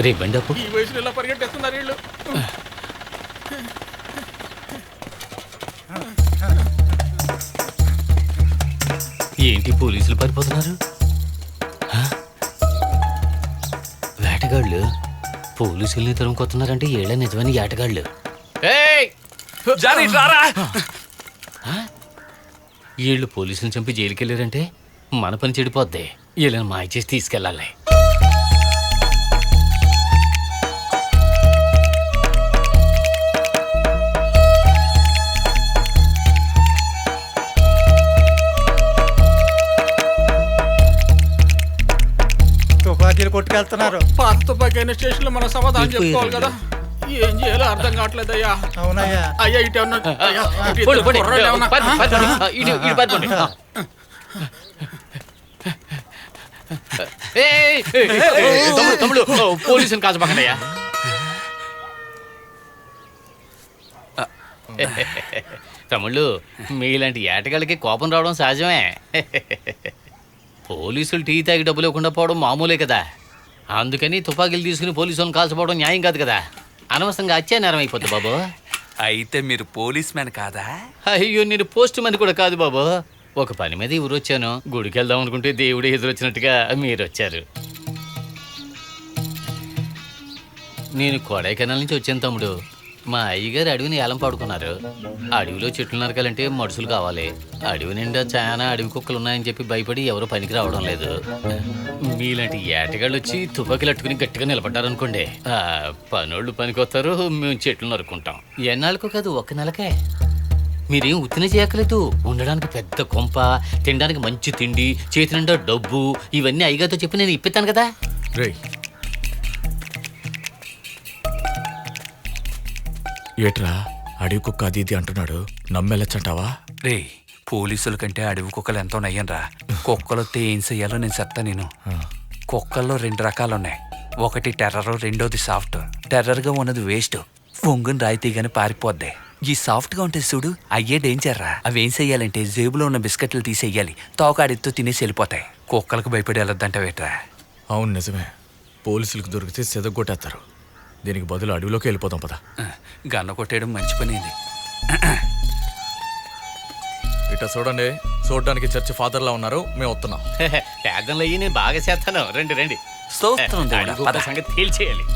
రే బండి అప్పు. ఈ వయసులో ఇలా పరిగెట్టేస్తున్నారు వీళ్ళు. ఏంటి పోలీసులు పారిపోతున్నారు? వేటగాళ్ళు పోలీసుల్ని తరుముకొస్తున్నారంటే ఏళ్ళ నిజమైన వేటగాళ్ళు. వీళ్ళు పోలీసులను చంపి జైలుకి వెళ్ళారంటే మన పని చెడిపోద్ది. వీళ్ళని మాయ చేసి తీసుకెళ్ళాలి. తుపాకీలు కొట్టుకెళ్తున్నారు. పాత తుపాకీ అయిన స్టేషన్ లో మనం సమాధానం చెప్పుకోవాలి కదా. ఏం చేయాలో అర్థం కావట్లేదయ్యా. అవునయ్యా. అయ్యా ఇటు ఏమన్నా తమ్ముడు పోలీసుని కాల్చబాకండియా. తమ్ముళ్ళు మీలాంటి ఏటగాళ్ళకి కోపం రావడం సహజమే. పోలీసులు టీ తాగి డబ్బులు ఇవ్వకుండా పోవడం మామూలే కదా. అందుకని తుపాకీలు తీసుకుని పోలీసులను కాల్చపోవడం న్యాయం కాదు కదా. అనవసరంగా అత్యాచారం అయిపోద్ది బాబు. అయితే మీరు పోలీస్ మ్యాన్ కాదా? అయ్యో నేను పోస్ట్ మ్యాన్ కూడా కాదు బాబు. ఒక పని మీద ఊరు వచ్చాను. గుడికి వెళ్దాం అనుకుంటే దేవుడే ఎదురొచ్చినట్టుగా మీరు వచ్చారు. నేను కొడైకెనాల్ నుంచి వచ్చాను తమ్ముడు. మా అయ్యగారు అడవిని ఏలం పాడుకున్నారు. అడవిలో చెట్లు నరకాలంటే మనుషులు కావాలి. అడవి నిండా చాలా అడవి కుక్కలు ఉన్నాయని చెప్పి భయపడి ఎవరు పనికి రావడం లేదు. మీలాంటి ఏటగాళ్ళు వచ్చి తుపాకీలు అట్టుకుని గట్టిగా నిలబడ్డారనుకోండి, పనోళ్ళు పనికొస్తారు, మేము చెట్లు నరుకుంటాం. ఎన్నాళ్ళకో కాదు, ఒక్క నెలకే. మీరేం ఉత్తిన చేయక్కలేదు. ఉండడానికి పెద్ద కొంప, తినడానికి మంచి తిండి, చేతి నిండా డబ్బు, ఇవన్నీ అయ్యగారితో చెప్పి నేను ఇప్పిస్తాను కదా. ఏట్రా అడవి కుక్క అది ఇది అంటున్నాడు, నమ్మెళ్ళచ్చంటావా? రే పోలీసుల కంటే అడవి కుక్కలు ఎంతో నయ్యనరా. కుక్కలతో ఏం చెయ్యాలో నేను చెప్తా. నేను కుక్కల్లో 2 రకాలున్నాయి. ఒకటి టెర్రర్, రెండోది సాఫ్ట్. టెర్రర్గా ఉన్నది వేస్ట్, పొంగుని రాయితీగానే పారిపోద్ది. ఈ సాఫ్ట్గా ఉంటే చూడు, అయ్యే డేంజర్ రా. అవి ఏం చెయ్యాలంటే జేబులో ఉన్న బిస్కెట్లు తీసేయాలి, తోకాడితో తినేసి వెళ్ళిపోతాయి. కుక్కలకు భయపడి వెళ్ళొద్దంట వేట్రా. అవును నిజమే, పోలీసులకు దొరికితే సెదగొట్టేస్తారు. దీనికి బదులు అడవిలోకి వెళ్ళిపోతాం పదా. గన్న కొట్టేయడం మంచి పని ఇది. ఇట్లా చూడండి, చూడడానికి చర్చి ఫాదర్లా ఉన్నారు. మేము వస్తున్నాం. పేదంలో అయ్యి నేను బాగా చేస్తాను. రండి రండి, సంగతి తేల్చేయాలి.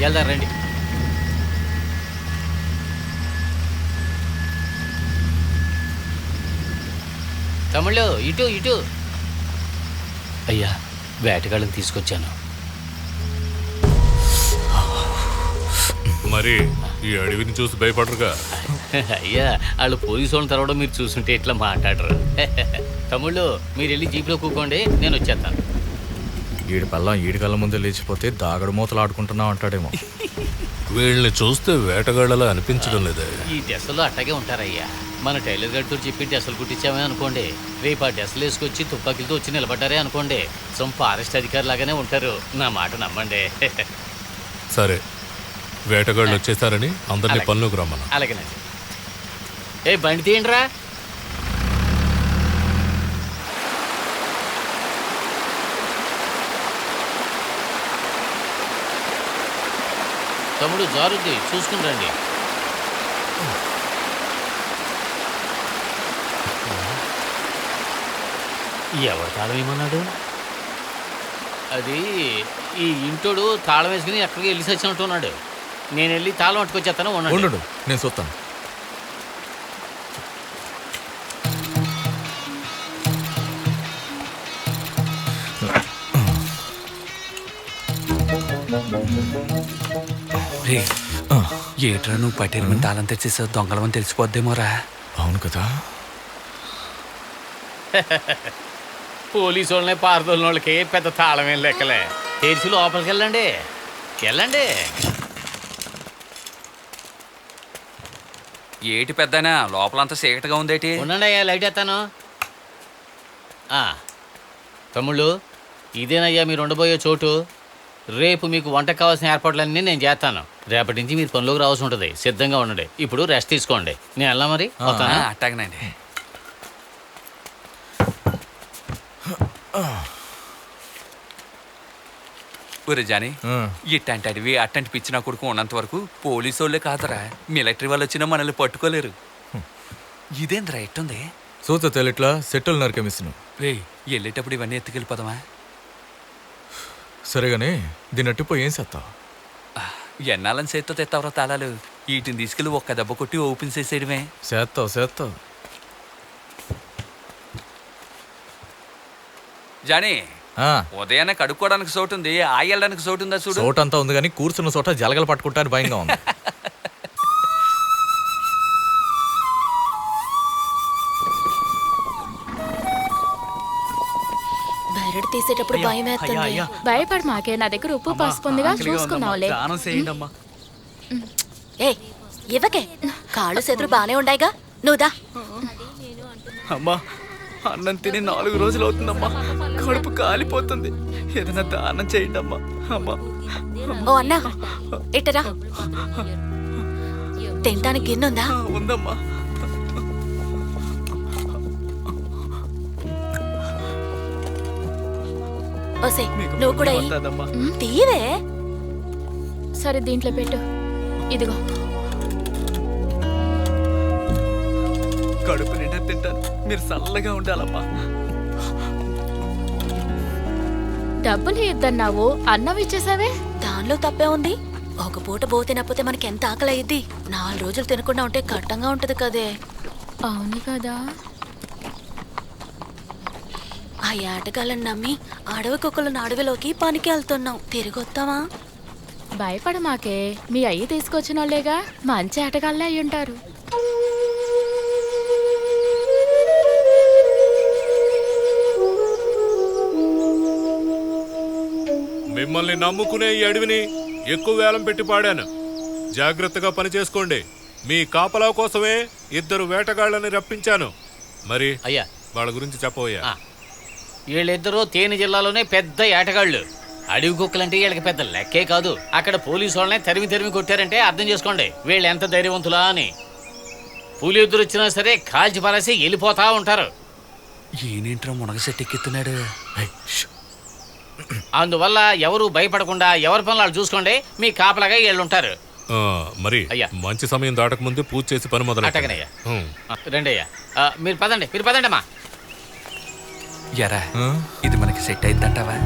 వెళ్దాం రండి. తమ్ముళ్ళు ఇటు ఇటు. అయ్యా వేటగాళ్ళని తీసుకొచ్చాను. మరి ఈ అడవిని చూసి భయపడరుగా? అయ్యా వాళ్ళు పోలీసు వాళ్ళని తర్వాత మీరు చూస్తుంటే ఇట్లా మాట్లాడరు. తమ్ముళ్ళు మీరు వెళ్ళి జీప్లో కూకోండి, నేను వచ్చేస్తాను. ఈడి పల్లం ఈడి కళ్ళ ముందే లేచిపోతే దాగడు మూతలు ఆడుకుంటున్నాం అంటాడేమో. వీళ్ళని చూస్తే వేటగాళ్ళలా అనిపించడం లేదా? ఈ డ్రెస్సులో అట్టగే ఉంటారయ్యా. మన టైలర్ గారితో చెప్పి డ్రెస్సులు కుట్టించామే అనుకోండి, రేపు ఆ డ్రెస్సులు వేసుకొచ్చి తుపాకీలతో వచ్చి నిలబడ్డారే అనుకోండి, ఫారెస్ట్ అధికారి లాగానే ఉంటారు. నా మాట నమ్మండి. సరే, వేటగాళ్ళు వచ్చేసారని అందరినీ పనులకు రమ్మను. అలాగేనండి. ఏ బండి తీయండిరా. తమ్ముడు జారుద్ది, చూసుకుని రండి. ఎవరు తాళం ఏమన్నాడు? అది ఈ ఇంటోడు తాళం వేసుకుని ఎక్కడికి వెళ్ళి వచ్చినట్టు ఉన్నాడు. నేను వెళ్ళి తాళం పట్టుకొచ్చేస్తాను. ఉండు, నేను చూస్తాను. రే ఏట్రా నువ్వు పట్టేరమని తాళం తెచ్చేసావు, దొంగలమని తెలిసిపోద్దేమోరా. అవును కదా. పోలీసు వాళ్ళని పారదోలిన వాళ్ళకి పెద్ద తాళమేం లెక్కలే. తెరిచి లోపలికి వెళ్ళండి, వెళ్ళండి. ఏటి పెద్దనా లోపలంతా చీకటిగా ఉందేటి? ఉండండి అయ్యా, లైట్ ఎత్తాను. తమ్ముళ్ళు, ఇదేనయ్యా మీరు ఉండబోయే చోటు. రేపు మీకు వంటకు కావాల్సిన ఏర్పాట్లన్నీ నేను చేస్తాను. రేపటి నుంచి మీరు పనిలోకి రావాల్సి ఉంటుంది. సిద్ధంగా ఉండండి. ఇప్పుడు రెస్ట్ తీసుకోండి. నేను వెళ్ళా మరి వస్తానా? అట్టాగనండి. ఒరే జాని, ఇట్టంటి అడివి అట్టంటి పిచ్చిన కొడుకు ఉన్నంత వరకు పోలీసు వాళ్ళే కాదరా, మిలిటరీ వాళ్ళు వచ్చినా మనల్ని పట్టుకోలేరు. ఇదేంద్రా ఎట్టుంది? చూత తెలిట్లా సెటిల్ నరకమిస్తును. రే వెళ్ళేటప్పుడు ఇవన్నీ ఎత్తుకెళ్ళిపోదామా? సరేగానే దీన్ని అట్టిపోయి ఏం చేస్తావు? ఎన్నాళ్ళని చేత్తో తెత్తావరా తాళాలు? వీటిని తీసుకెళ్ళి ఒక్క దెబ్బ కొట్టి ఓపెన్ చేసేయడమే. చేస్తావు. జానీ, ఉదయాన్నే కడుక్కోవడానికి చోటు ఉంది, ఆగెళ్ళడానికి చోటు ఉందా చూడు. చోట అంతా ఉంది కానీ కూర్చున్న చోట జలగలు పట్టుకుంటాను భయంగా ఉంది. బెరడు తీసేటప్పుడు భయం వేస్తుంది. భయపడి మాకే, నా దగ్గర ఉప్పు పసుపు ఉందిగా, చూసుకున్నావులే. ఏ ఇవ్వకే, కాళ్ళు చేతులు బానే ఉండాయిగా, నువ్వుదా. అమ్మా, అన్నం తిని 4 రోజులు అవుతుందమ్మా, కడుపు కాలిపోతుంది, ఏదైనా దానం చేయండి అమ్మా. అమ్మా ఓ అన్నా, ఇట్టరా. తినటానికి గిన్నుందా? ఉందమ్మా. ఓసే నువ్వు కూడా తీవే. సరే దీంట్లో పెట్టు. ఇదిగో. కడుపు నిండా తింటాను, మీరు చల్లగా ఉండాలమ్మా. డబ్బులు ఇద్దన్నావు, అన్నం ఇచ్చేసావే. దానిలో తప్పే ఉంది. ఒక పూట బో తినకపోతే మనకి ఎంత ఆకలి అయ్యిద్ది. 4 రోజులు తినకుండా ఉంటే కట్టంగా ఉంటది కదే. అవును కదా. ఆ ఏటగాళ్ళని నమ్మి అడవి కుక్కలను అడవిలోకి పనికి వెళ్తున్నాం. తిరిగి వస్తావా? భయపడ మాకే, మీ అయ్యి తీసుకొచ్చిన వాళ్ళేగా, మంచి ఆటగాళ్ళే అయి ఉంటారు. మిమ్మల్ని నమ్ముకునే ఈ అడవిని ఎక్కువ వేలం పెట్టి పాడాను. జాగ్రత్తగా పని చేసుకోండి. మీ కాపలా కోసమే 2 వేటగాళ్ళని రప్పించాను. మరి అయ్యా, వాళ్ళ గురించి చెప్పవయ్యా. వీళ్ళిద్దరూ తేని జిల్లాలోనే పెద్ద ఏటగాళ్ళు. అడవి కుక్కలంటే వీళ్ళకి పెద్ద లెక్కే కాదు. అక్కడ పోలీసు వాళ్ళని తరిమి కొట్టారంటే అర్థం చేసుకోండి వీళ్ళు ఎంత ధైర్యవంతులా అని. పులి ఎదురు వచ్చినా సరే కాల్చి పారేసి వెళ్ళిపోతా ఉంటారు. ఈయనేంట్రా మునగ సెట్ ఎక్కిస్తున్నాడు? అందువల్ల ఎవరు భయపడకుండా ఎవరి పనులు వాళ్ళు చూసుకోండి. మీ కాపలాగా వీళ్ళుంటారు. మరి అయ్యా, మంచి సమయం దాటక ముందే పూజ చేసి పని మొదలు అట్టగనయ్యా. రండి అయ్యా, మీరు పదండి అమ్మా. ఎరా, ఇది మనకి సెట్ అయిద్దంటావా?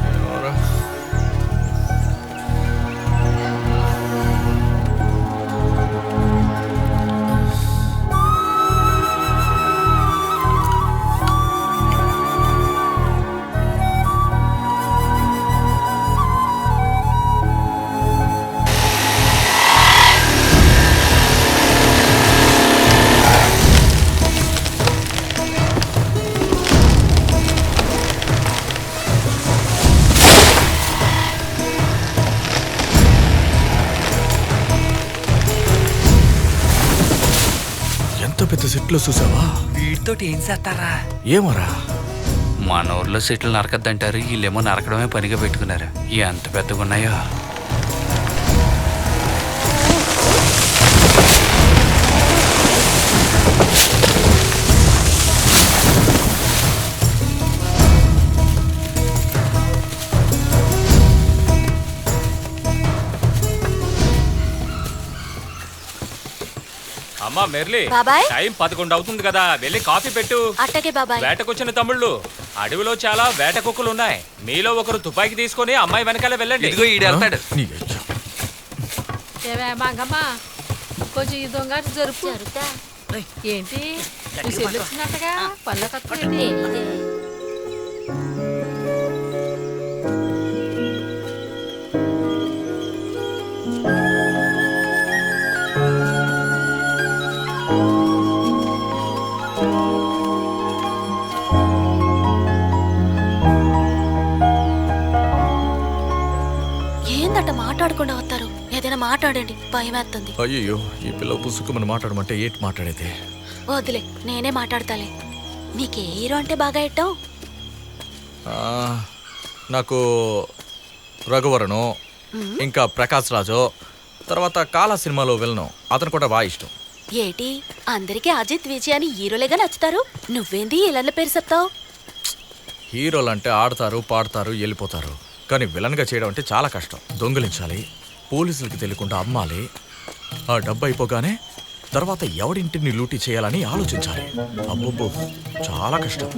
పెద్ద సెట్లు చూసావా? వీటితోటి ఏం చేస్తారా? ఏమోరా, మన ఊర్లో సెట్లు నరకద్దంటారు, వీళ్ళేమో నరకడమే పనిగా పెట్టుకున్నారు. ఎంత పెద్దగా ఉన్నాయో. అమ్మా మెర్లి, బాబాయ్ టైం 11 అవుతుంది కదా, వెళ్ళి కాఫీ పెట్టు. అట్టగే బాబాయ్. వేటకొచ్చిన తమ్ముళ్ళు, అడవిలో చాలా వేట కుక్కలు ఉన్నాయి. మీలో ఒకరు తుపాకీ తీసుకొని అమ్మాయి వెనకాల వెళ్ళండి. ఇదిగో ఈడు వెళ్తాడు. మంగమ్మా, కొంచెం ఈ దొంగ జరుపు. ఏంటి వచ్చినట్టుగా పళ్ళ కట్టుకుంది. మాట్లాడకుండా వస్తారు? ఏదైనా మాట్లాడండి, భయమేస్తుంది. అయ్యో ఈ పిల్ల పుసుకుమని మాట్లాడమంటే ఏంటి మాట్లాడేది? వదిలే, నేనే మాట్లాడతాలే. మీకే హీరో అంటే బాగా ఇట్టం? ఆ, నాకు రఘువరను, ఇంకా ప్రకాష్ రాజు, తర్వాత కాలా సినిమాలో విలను అతను కూడా బాగా ఇష్టం. ఏటి అందరికీ అజిత్ విజయ్ అని హీరోలేగా నచ్చుతారు, నువ్వేంది ఇళ్ళ పేరు చెప్తావు? హీరోలు అంటే ఆడతారు, పాడతారు, వెళ్ళిపోతారు. కానీ విలన్గా చేయడం అంటే చాలా కష్టం. దొంగిలించాలి, పోలీసులకి తెలియకుండా అమ్మాలి, ఆ డబ్బు అయిపోగానే తర్వాత ఎవడింటిని లూటీ చేయాలని ఆలోచించాలి. అబ్బబ్బో చాలా కష్టం.